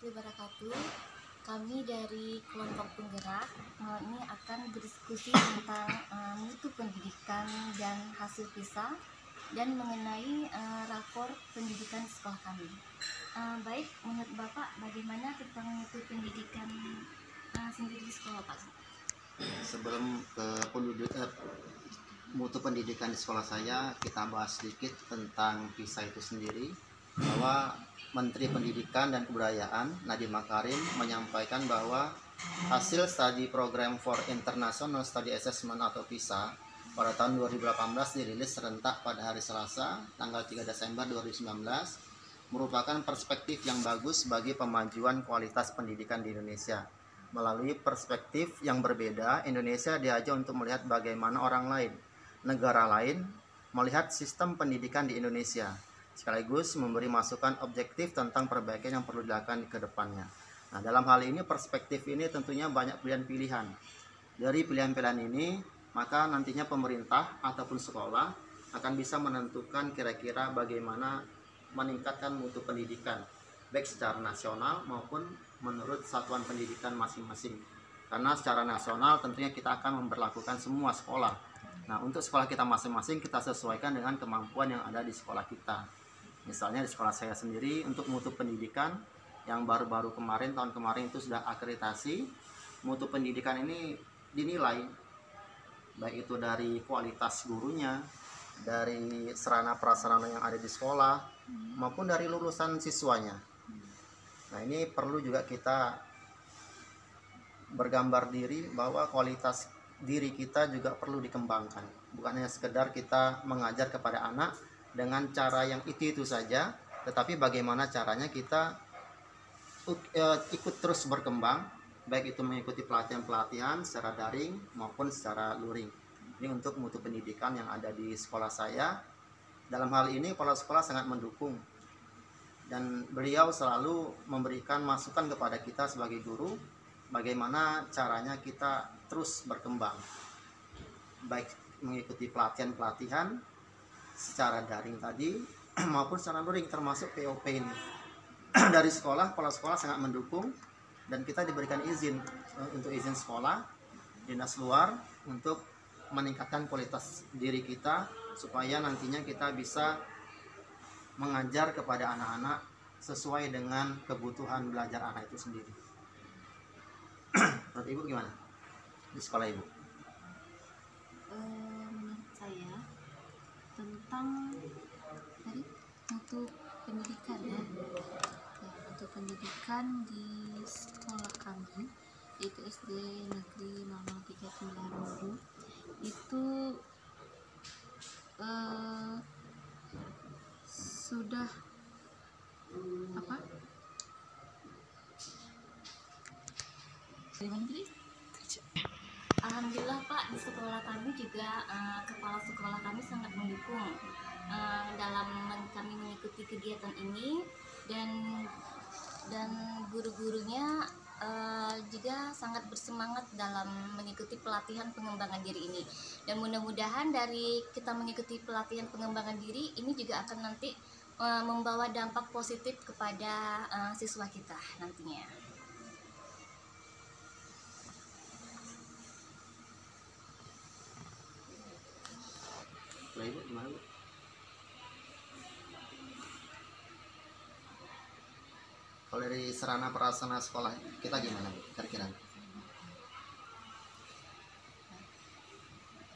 warahmatullahi wabarakatuh. Kami dari kelompok penggerak ini akan berdiskusi tentang mutu pendidikan dan hasil PISA dan mengenai rapor pendidikan sekolah kami. Baik, menurut Bapak bagaimana tentang mutu pendidikan sendiri di sekolah, Pak? Sebelum ke mutu pendidikan di sekolah saya, kita bahas sedikit tentang PISA itu sendiri. Bahwa Menteri Pendidikan dan Kebudayaan Nadiem Makarim menyampaikan bahwa hasil studi program for International Study Assessment atau PISA pada tahun 2018 dirilis serentak pada hari Selasa tanggal 3 Desember 2019 merupakan perspektif yang bagus bagi pemajuan kualitas pendidikan di Indonesia. Melalui perspektif yang berbeda, Indonesia diajak untuk melihat bagaimana orang lain, negara lain melihat sistem pendidikan di Indonesia, sekaligus memberi masukan objektif tentang perbaikan yang perlu dilakukan ke depannya. Nah, dalam hal ini perspektif ini tentunya banyak pilihan-pilihan. Dari pilihan-pilihan ini, maka nantinya pemerintah ataupun sekolah akan bisa menentukan kira-kira bagaimana meningkatkan mutu pendidikan, baik secara nasional maupun menurut satuan pendidikan masing-masing. Karena secara nasional tentunya kita akan memberlakukan semua sekolah. Nah, untuk sekolah kita masing-masing kita sesuaikan dengan kemampuan yang ada di sekolah kita. Misalnya di sekolah saya sendiri untuk mutu pendidikan yang baru-baru kemarin, tahun kemarin itu sudah akreditasi. Mutu pendidikan ini dinilai baik itu dari kualitas gurunya, dari sarana prasarana yang ada di sekolah, maupun dari lulusan siswanya. Nah, ini perlu juga kita bergambar diri bahwa kualitas diri kita juga perlu dikembangkan. Bukan hanya sekedar kita mengajar kepada anak dengan cara yang itu saja, tetapi bagaimana caranya kita ikut terus berkembang, baik itu mengikuti pelatihan-pelatihan secara daring maupun secara luring. Ini untuk mutu pendidikan yang ada di sekolah saya. Dalam hal ini kepala sekolah sangat mendukung dan beliau selalu memberikan masukan kepada kita sebagai guru bagaimana caranya kita terus berkembang, baik mengikuti pelatihan-pelatihan secara daring tadi maupun secara luring, termasuk POP ini. Dari sekolah, kepala sekolah sangat mendukung dan kita diberikan izin untuk izin sekolah dinas luar untuk meningkatkan kualitas diri kita supaya nantinya kita bisa mengajar kepada anak-anak sesuai dengan kebutuhan belajar anak itu sendiri. Menurut Ibu gimana di sekolah Ibu? Menurut saya tentang tadi mutu pendidikan untuk pendidikan di sekolah kami yaitu SD Negeri 0039 Mudu itu sudah Alhamdulillah Pak, di sekolah kami juga kepala sekolah kami sangat mendukung dalam kami mengikuti kegiatan ini dan guru-gurunya juga sangat bersemangat dalam mengikuti pelatihan pengembangan diri ini. Dan mudah-mudahan dari kita mengikuti pelatihan pengembangan diri ini juga akan nanti membawa dampak positif kepada siswa kita nantinya. Kalau Ibu gimana Bu? Kalau dari sarana prasarana sekolah kita gimana Bu kira-kira?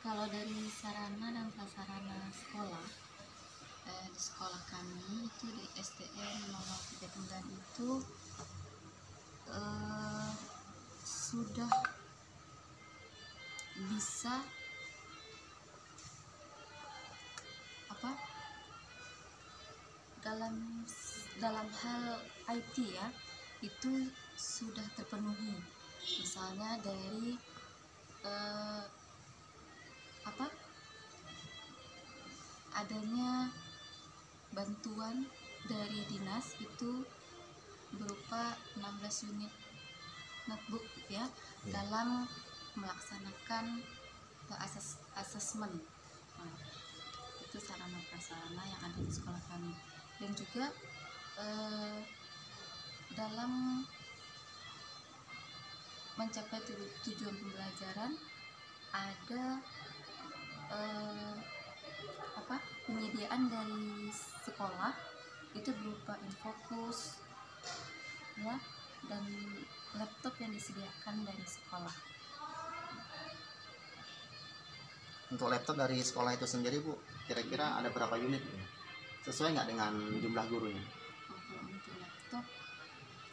Kalau dari sarana dan prasarana sekolah di sekolah kami itu di SDN 0039 itu sudah bisa dalam hal IT ya itu sudah terpenuhi, misalnya dari adanya bantuan dari dinas itu berupa 16 unit notebook ya dalam melaksanakan asesmen. Itu sarana prasarana yang ada di sekolah kami. Dan juga dalam mencapai tujuan pembelajaran ada penyediaan dari sekolah itu berupa infokus ya, dan laptop yang disediakan dari sekolah. Untuk laptop dari sekolah itu sendiri Bu, kira-kira ada berapa unit Bu? Sesuai nggak dengan jumlah gurunya? Untuk laptop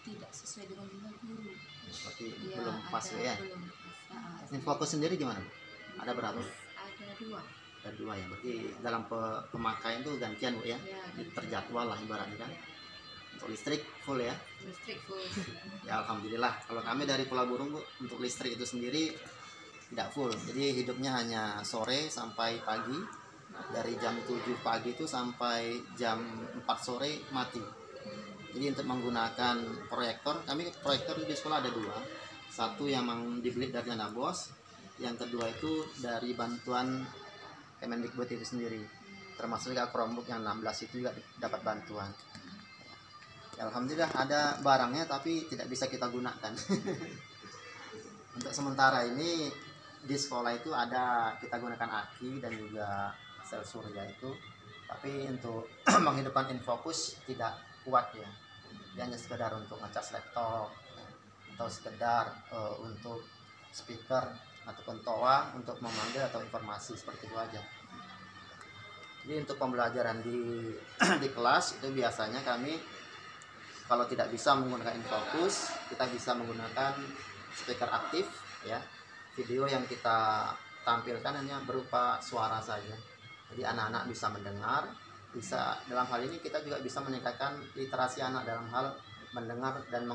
tidak sesuai dengan jumlah guru. Berarti Ya, belum pas ya? belum pas. Infokus sendiri gimana Bu? Ada berapa? Ada 2. Ada 2 ya, berarti dalam pemakaian itu gantian Bu ya? Ya, Terjadwal lah ibaratnya kan. Untuk listrik full ya? listrik full. Ya alhamdulillah. Kalau kami dari Pulau Burung Bu, untuk listrik itu sendiri tidak full. Jadi hidupnya hanya sore sampai pagi. Dari jam 7 pagi itu sampai jam 4 sore mati. Jadi untuk menggunakan proyektor, kami proyektor di sekolah ada 2. Satu yang dibeli dari dana BOS, yang kedua itu dari bantuan Kemendikbud itu sendiri. Termasuk juga Chromebook yang 16 itu juga dapat bantuan. Ya, alhamdulillah ada barangnya tapi tidak bisa kita gunakan. Untuk sementara ini di sekolah itu ada kita gunakan aki dan juga sel surya itu, tapi untuk menghidupkan infokus tidak kuat ya. Dia hanya sekedar untuk ngecas laptop ya, atau sekedar untuk speaker ataupun toa untuk memanggil atau informasi, seperti itu aja. Jadi untuk pembelajaran di kelas itu biasanya kami kalau tidak bisa menggunakan infokus, kita bisa menggunakan speaker aktif ya. Video yang kita tampilkan hanya berupa suara saja. Jadi anak-anak bisa mendengar, bisa dalam hal ini kita juga bisa meningkatkan literasi anak dalam hal mendengar dan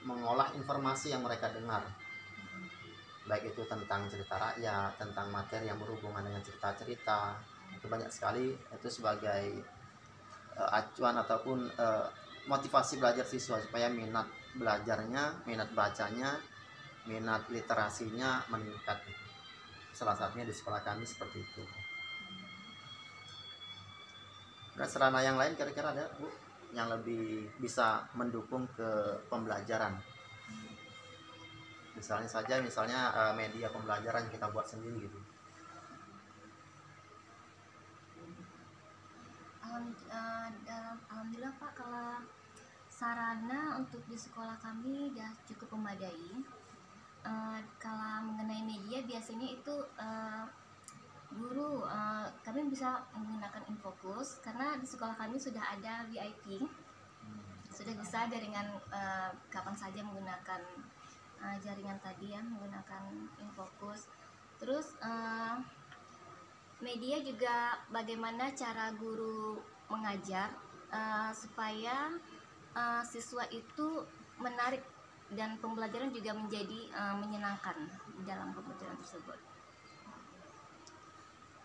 mengolah informasi yang mereka dengar. Baik itu tentang cerita rakyat, tentang materi yang berhubungan dengan cerita-cerita. Itu banyak sekali, itu sebagai acuan ataupun motivasi belajar siswa supaya minat belajarnya, minat bacanya, minat literasinya meningkat. Salah satunya di sekolah kami seperti itu. Dan sarana yang lain kira-kira ada Bu yang lebih bisa mendukung ke pembelajaran? Misalnya media pembelajaran kita buat sendiri gitu. Alhamdulillah Pak, kalau sarana untuk di sekolah kami sudah cukup memadai. Kalau mengenai media biasanya itu guru kami bisa menggunakan infokus karena di sekolah kami sudah ada VIP, sudah bisa jaringan kapan saja menggunakan jaringan tadi ya, menggunakan infokus. Terus media juga bagaimana cara guru mengajar supaya siswa itu menarik dan pembelajaran juga menjadi menyenangkan di dalam pembelajaran tersebut.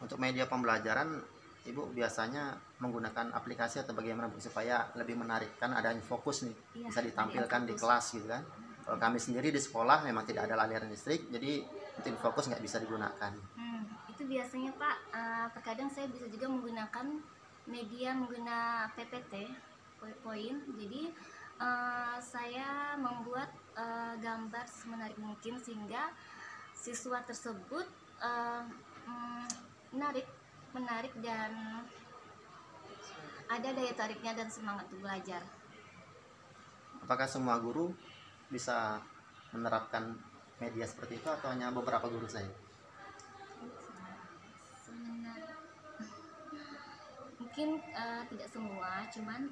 Untuk media pembelajaran Ibu biasanya menggunakan aplikasi atau bagaimana Bu supaya lebih menarik? Kan ada infokus nih, Iya, bisa ditampilkan di infokus. kelas gitu kan. Kalau kami sendiri di sekolah memang tidak ada aliran listrik, jadi untuk infokus nggak bisa digunakan. Itu biasanya Pak, terkadang saya bisa juga menggunakan media PPT, PowerPoint. Jadi saya membuat gambar semenarik mungkin sehingga siswa tersebut menarik dan ada daya tariknya dan semangat untuk belajar. Apakah semua guru bisa menerapkan media seperti itu atau hanya beberapa guru saja? Mungkin tidak semua, cuman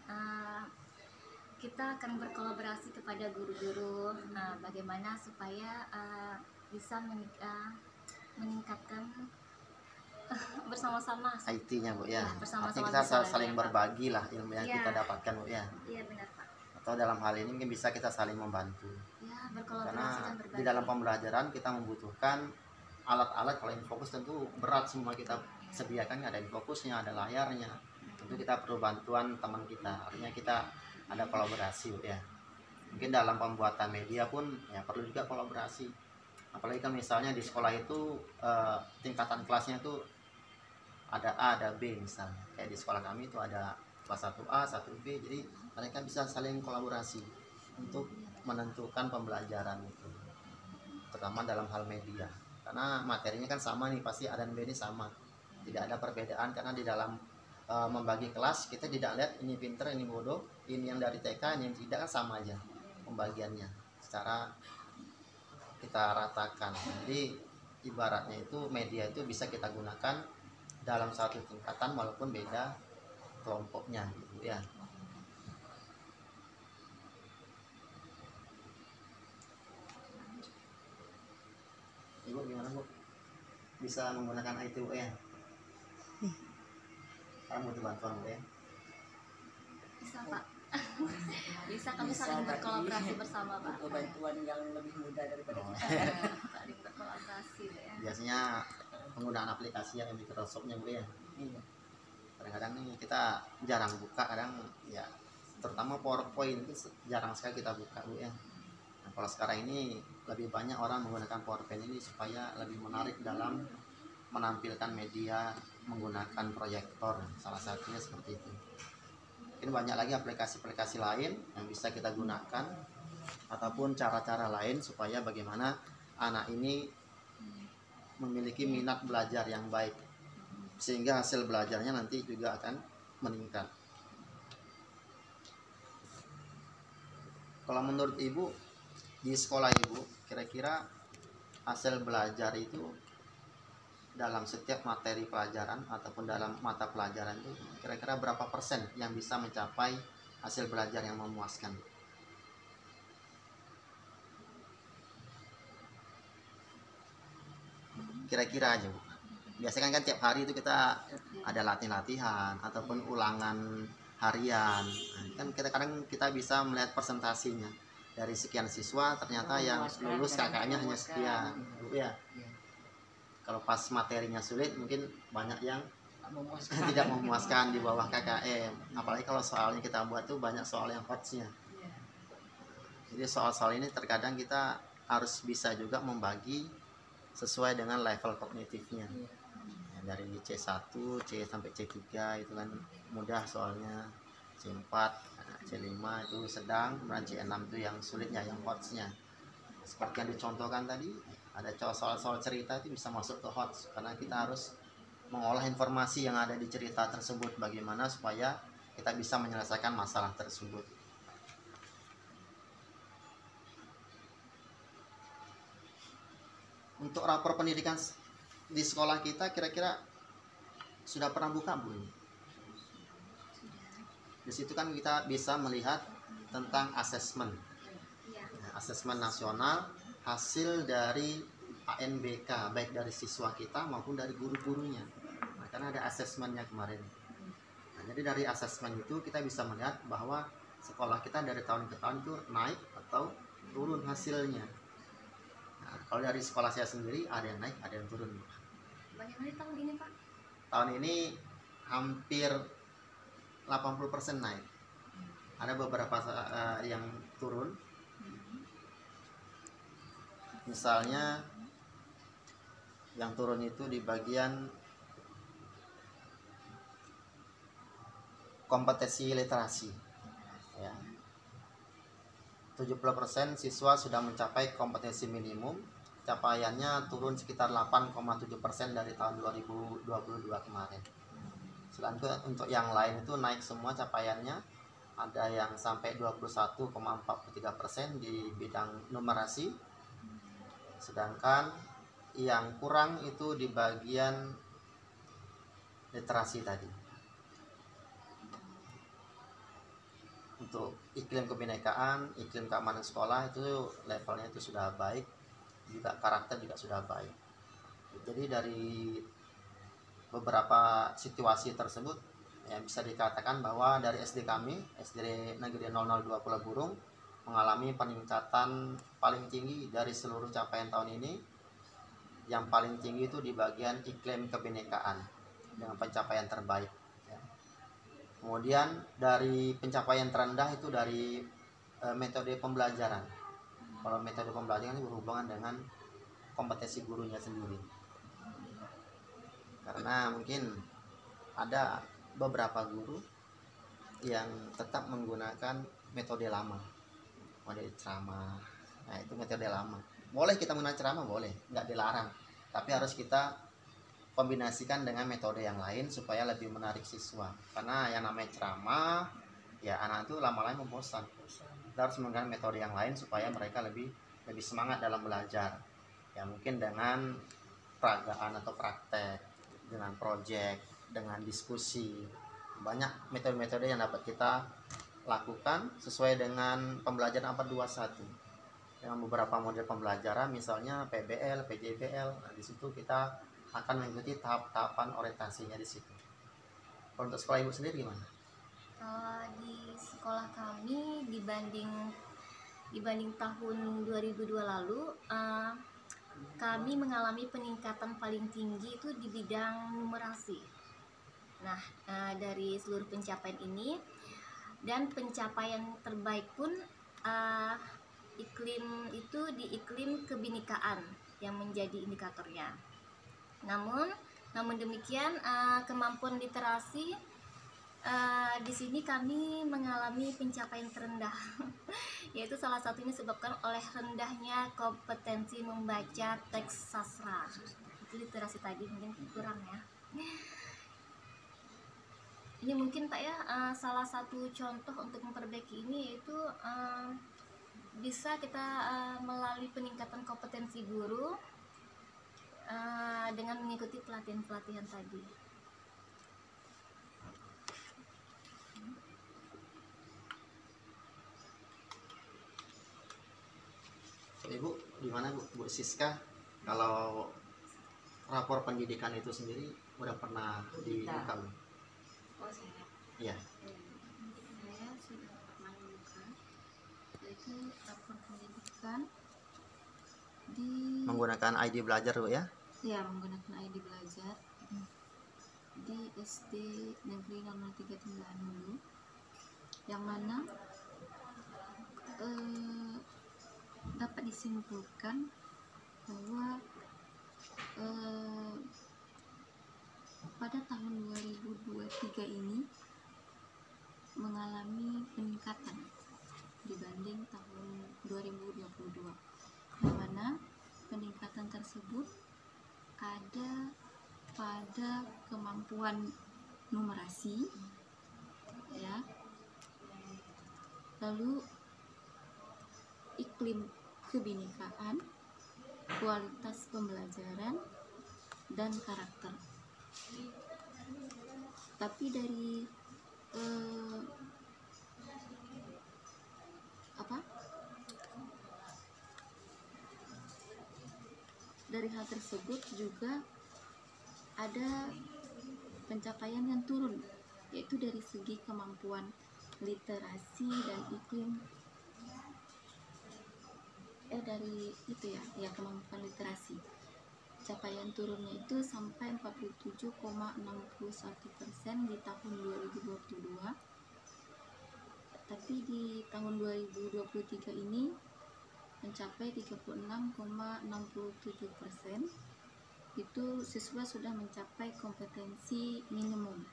kita akan berkolaborasi kepada guru-guru bagaimana supaya bisa meningkatkan bersama-sama IT-nya Bu ya. bersama-sama Artinya kita bisa saling belajar, Pak. berbagi lah ilmu yang Ya. kita dapatkan Bu ya. Iya benar Pak. Atau dalam hal ini mungkin bisa kita saling membantu. Ya, berkolaborasi Karena dan berbagi. di dalam pembelajaran kita membutuhkan alat-alat. Kalau infokus tentu berat semua kita sediakan, ada infokusnya, ada layarnya. Tentu kita perlu bantuan teman kita. Artinya kita ada kolaborasi Bu ya. Mungkin dalam pembuatan media pun ya perlu juga kolaborasi. Apalagi kan misalnya di sekolah itu tingkatan kelasnya itu ada A, ada B misalnya. Kayak di sekolah kami itu ada kelas 1A, 1B. Jadi mereka bisa saling kolaborasi. untuk menentukan pembelajaran itu, terutama dalam hal media. Karena materinya kan sama nih, pasti A dan B ini sama, tidak ada perbedaan. Karena di dalam membagi kelas kita tidak lihat ini pinter ini bodoh, ini yang dari TK ini yang tidak, kan sama aja pembagiannya secara kita ratakan. Jadi ibaratnya itu media itu bisa kita gunakan dalam satu tingkatan walaupun beda kelompoknya gitu ya. Ibu gimana Bu? Bisa menggunakan ITU ya? Kamu butuh bantuan Bu ya? Bisa Pak. Bisa, kami saling berkolaborasi bersama Pak. Butuh bantuan yang lebih mudah daripada Oh. kita. Saling berkolaborasi ya. Biasanya penggunaan aplikasi yang Microsoft-nya Bu ya. Iya. Kadang-kadang nih kita jarang buka, kadang ya terutama PowerPoint itu jarang sekali kita buka Bu ya. Nah, kalau sekarang ini lebih banyak orang menggunakan PowerPoint ini supaya lebih menarik dalam menampilkan media menggunakan proyektor, salah satunya seperti itu. Mungkin banyak lagi aplikasi-aplikasi lain yang bisa kita gunakan ataupun cara-cara lain supaya bagaimana anak ini memiliki minat belajar yang baik sehingga hasil belajarnya nanti juga akan meningkat. Kalau menurut Ibu di sekolah Ibu, kira-kira hasil belajar itu dalam setiap materi pelajaran ataupun dalam mata pelajaran itu kira-kira berapa persen yang bisa mencapai hasil belajar yang memuaskan? Kira-kira aja Bu. Biasanya kan tiap hari itu kita ada latihan-latihan ataupun ulangan harian. Nah, kan kita kadang kita bisa melihat persentasinya. Dari sekian siswa ternyata yang lulus KKM-nya hanya sekian. Bu ya. Kalau pas materinya sulit mungkin banyak yang tidak memuaskan di bawah KKM. Apalagi kalau soalnya kita buat tuh banyak soal yang hotsnya. Jadi soal-soal ini terkadang kita harus bisa juga membagi sesuai dengan level kognitifnya. Ya, dari C1, C sampai C3 itu kan mudah soalnya. C4, C5 itu sedang, kemudian C6 itu yang sulitnya, yang hotsnya. Seperti yang dicontohkan tadi, ada soal-soal cerita itu bisa masuk ke HOTS karena kita harus mengolah informasi yang ada di cerita tersebut bagaimana supaya kita bisa menyelesaikan masalah tersebut. Untuk rapor pendidikan di sekolah kita kira-kira sudah pernah buka Bu? Di situ kan kita bisa melihat tentang asesmen. Nah, asesmen nasional hasil dari ANBK baik dari siswa kita maupun dari guru-gurunya. Nah, karena ada asesmennya kemarin. Nah, jadi dari asesmen itu kita bisa melihat bahwa sekolah kita dari tahun ke tahun itu naik atau turun hasilnya. Nah, kalau dari sekolah saya sendiri ada yang naik, ada yang turun. Bagaimana tahun ini Pak? Tahun ini hampir 80% naik. Ada beberapa yang turun. Misalnya yang turun itu di bagian kompetensi literasi ya. 70% siswa sudah mencapai kompetensi minimum, capaiannya turun sekitar 8,7% dari tahun 2022 kemarin. Selain itu untuk yang lain itu naik semua capaiannya, ada yang sampai 21,43% di bidang numerasi, sedangkan yang kurang itu di bagian literasi tadi. Untuk iklim kebinekaan, iklim keamanan sekolah itu levelnya itu sudah baik, juga karakter juga sudah baik. Jadi dari beberapa situasi tersebut ya bisa dikatakan bahwa dari SD kami, SD Negeri 002 Pulau Burung mengalami peningkatan paling tinggi dari seluruh capaian tahun ini. Yang paling tinggi itu di bagian iklim kebinekaan dengan pencapaian terbaik ya. Kemudian dari pencapaian terendah itu dari metode pembelajaran. Kalau metode pembelajaran ini berhubungan dengan kompetensi gurunya sendiri, karena mungkin ada beberapa guru yang tetap menggunakan metode lama. model ceramah. Nah itu metode lama. Boleh kita menggunakan ceramah, boleh, nggak dilarang, tapi harus kita kombinasikan dengan metode yang lain supaya lebih menarik siswa. Karena yang namanya ceramah ya anak itu lama-lama membosan. Kita harus menggunakan metode yang lain supaya mereka lebih semangat dalam belajar. Ya mungkin dengan peragaan atau praktek, dengan project, dengan diskusi. Banyak metode-metode yang dapat kita lakukan sesuai dengan pembelajaran abad 21. Dengan beberapa model pembelajaran misalnya PBL, PJBL. Nah, di situ kita akan mengikuti tahap-tahapan orientasinya di situ. Kalau untuk sekolah ibu sendiri gimana? Di sekolah kami dibanding tahun 2002 lalu, kami mengalami peningkatan paling tinggi itu di bidang numerasi. Nah, dari seluruh pencapaian ini dan pencapaian terbaik pun iklim itu di iklim kebinekaan yang menjadi indikatornya. Namun demikian kemampuan literasi di sini kami mengalami pencapaian terendah, yaitu salah satunya disebabkan oleh rendahnya kompetensi membaca teks sastra. Itu literasi tadi mungkin kurang ya. Ini mungkin Pak ya salah satu contoh untuk memperbaiki ini yaitu bisa kita melalui peningkatan kompetensi guru dengan mengikuti pelatihan-pelatihan tadi. Ibu di mana Bu Siska? Kalau rapor pendidikan itu sendiri udah pernah dibuka belum? Oh saya. Iya. Saya sudah pernah membuka, yaitu rapor pendidikan di Menggunakan ID belajar Bu ya? ya menggunakan ID belajar di SD Negeri 03 Tenggahan Hulu, yang mana dapat disimpulkan bahwa pada tahun 2023 ini mengalami peningkatan dibanding tahun 2022, yang mana peningkatan tersebut ada pada kemampuan numerasi ya, lalu iklim kebinekaan, kualitas pembelajaran, dan karakter. Tapi dari dari hal tersebut juga ada pencapaian yang turun, yaitu dari segi kemampuan literasi dan iklim dari itu ya kemampuan literasi. Capaian turunnya itu sampai 47,61% di tahun 2022. Tapi di tahun 2023 ini mencapai 36,67%. Itu siswa sudah mencapai kompetensi minimum.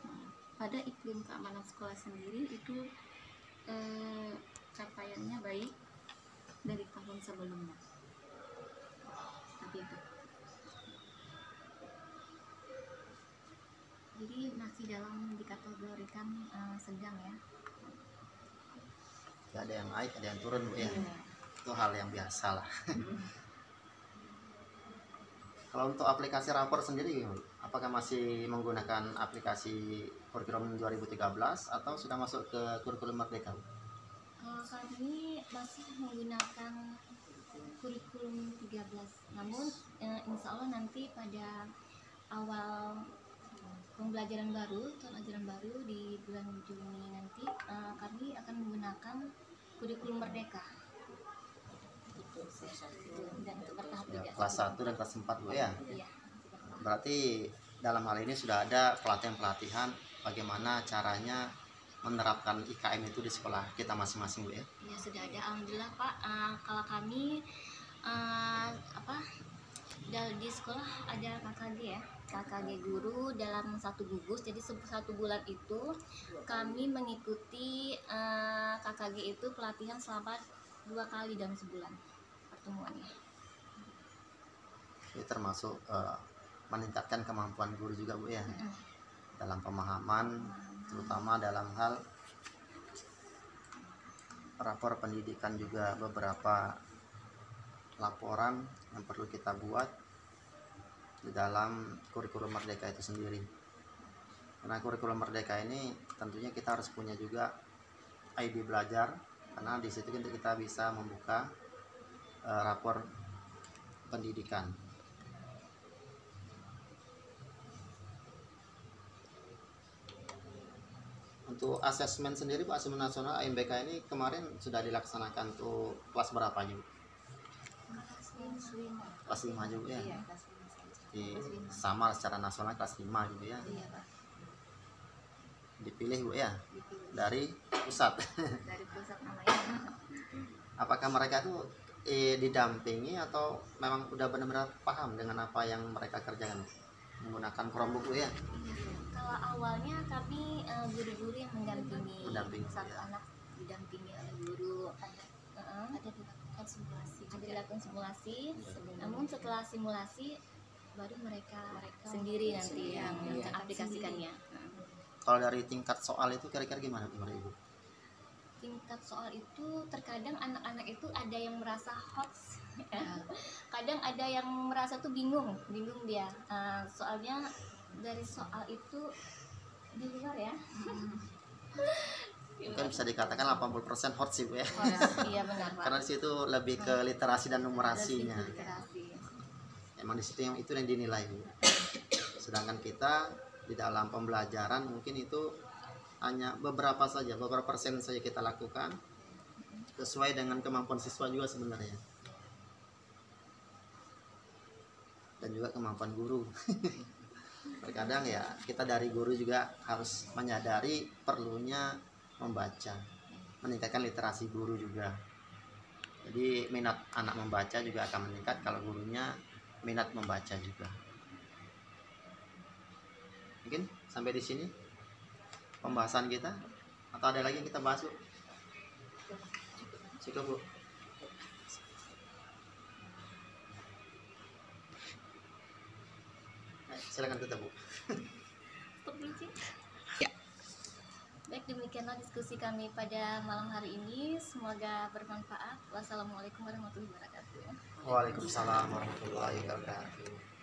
Nah, pada iklim keamanan sekolah sendiri itu capaiannya baik dari tahun sebelumnya. Seperti itu. Jadi masih dalam dikategorikan sedang ya. Ya, ada yang naik, ada yang turun Bu ya. Itu hal yang biasa lah. Kalau untuk aplikasi rapor sendiri, apakah masih menggunakan aplikasi kurikulum 2013 atau sudah masuk ke kurikulum Merdeka? Kalau saat ini masih menggunakan kurikulum 13, namun insya Allah nanti pada awal pembelajaran baru, tahun ajaran baru di bulan Juni nanti kami akan menggunakan kurikulum Merdeka. Dan untuk bertahap Ya, juga. kelas 1 dan kelas 4 Bu ya. Iya. Berarti dalam hal ini sudah ada pelatihan-pelatihan bagaimana caranya menerapkan IKM itu di sekolah kita masing-masing Bu ya. Ya sudah ada, alhamdulillah Pak. Kalau kami di sekolah ada KKG ya. KKG guru dalam satu gugus. Jadi satu bulan itu kami mengikuti KKG itu pelatihan selama 2 kali dalam sebulan pertemuannya. Ini termasuk meningkatkan kemampuan guru juga Bu ya, dalam pemahaman, terutama dalam hal rapor pendidikan, juga beberapa laporan yang perlu kita buat di dalam kurikulum Merdeka itu sendiri. Karena kurikulum Merdeka ini tentunya kita harus punya juga ID belajar, karena di situ kita bisa membuka rapor pendidikan. Untuk asesmen sendiri Bu, asesmen nasional AMBK ini kemarin sudah dilaksanakan tuh kelas berapanya Bu? Kelas 5 juga ya? Iya, Sama secara nasional kelas 5 gitu ya? Iya, Pak. Dipilih Bu ya? Dipilih Dari pusat. Dari pusat namanya. Apakah mereka tuh didampingi atau memang udah benar-benar paham dengan apa yang mereka kerjakan menggunakan Chromebook Bu ya? Kalau awalnya kami guru-guru yang mendampingi satu ya. anak, didampingi oleh guru. Ada dilakukan simulasi. Ada dilakukan simulasi. Namun setelah simulasi baru mereka sendiri nanti yang mengaplikasikannya. Kalau dari tingkat soal itu kira-kira gimana Ibu? Tingkat soal itu terkadang anak-anak itu ada yang merasa hots, ya. Kadang ada yang merasa tuh bingung dia. Soalnya dari soal itu di luar ya. Mungkin bisa dikatakan 80% hot sih Bu ya. Iya benar Pak. Karena di situ lebih ke literasi dan numerasinya. Literasi. Emang di situ yang itu yang dinilai Bu. Sedangkan kita di dalam pembelajaran mungkin itu hanya beberapa persen saja kita lakukan, sesuai dengan kemampuan siswa juga sebenarnya, dan juga kemampuan guru. Terkadang ya kita dari guru juga harus menyadari perlunya membaca, meningkatkan literasi guru juga. Jadi minat anak membaca juga akan meningkat kalau gurunya minat membaca juga. Mungkin sampai di sini pembahasan kita, atau ada lagi yang kita bahas Bu? Cukup Bu. Silakan tutup Bu. Stop dulu, Cik. Baik, demikianlah diskusi kami pada malam hari ini. Semoga bermanfaat. Wassalamualaikum warahmatullahi wabarakatuh. Waalaikumsalam warahmatullahi wabarakatuh.